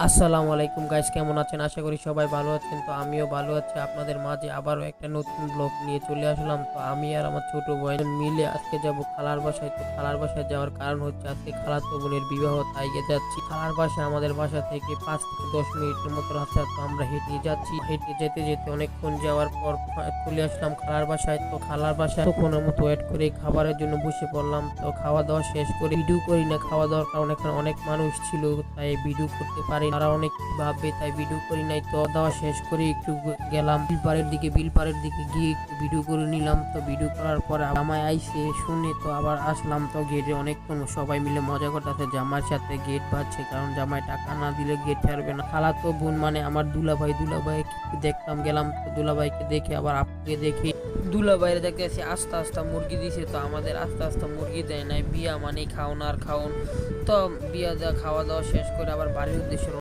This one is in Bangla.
আসসালামু আলাইকুম গাইস, কেমন আছেন? আশা করি সবাই ভালো আছেন। তো আমিও ভালো আছি। আপনাদের মাঝে আবারও একটা নতুন ব্লগ নিয়ে চলে আসলাম। তো আমি আর আমার ছোট বোন মিলে আজকে যাব খালার বাসায়। তো খালার বাসায় যাওয়ার কারণ হচ্ছে আজকে খালাতো বোনের বিবাহ, তাই যাচ্ছি। খালার বাসা আমাদের বাসা থেকে 5 থেকে 10 মিনিটের মতো রাস্তা। তো আমরা হেঁটে যাচ্ছি। হেঁটে যেতে যেতে অনেকক্ষণ যাওয়ার পর চলে আসলাম খালার বাসায়। তো খালার বাসায় তখনের মতো ওয়েট করে খাবারের জন্য বসে পড়লাম। তো খাওয়া দাওয়া শেষ করে ভিডিও করি না, খাওয়া দাওয়ার কারণ এখানে অনেক মানুষ ছিল, তাই ভিডিও করতে পারি না। তারা অনেক ভাববে, তাই ভিডিও করি নাই। তো দাওয়া শেষ করে একটু গেলাম বিল পাড়ের দিকে গিয়ে একটু ভিডিও করে নিলাম। তো ভিডিও করার পরে জামাই আইসে শুনে তো আবার আসলাম। তো গেটে অনেকক্ষণ সবাই মিলে মজা করতেছে, জামাইয়ের সাথে গেট বাজছে, কারণ জামাই টাকা না দিলে গেট ছাড়বে না। খালাতো বোন মানে আমার দুলাভাই দেখতাম গেলাম। তো দুলাভাইকে দেখে আবার আপুকে দেখে দুলাভাইয়ের দেখতেছি আস্তে আস্তে মুরগি দিছে। তো আমাদের আস্তে আস্তে মুরগি দেয় নাই, বিয়া মানে খাওন আর খাওন। তো বিয়া দেওয়া খাওয়া দাওয়া শেষ করে আবার বাড়ির উদ্দেশ্যে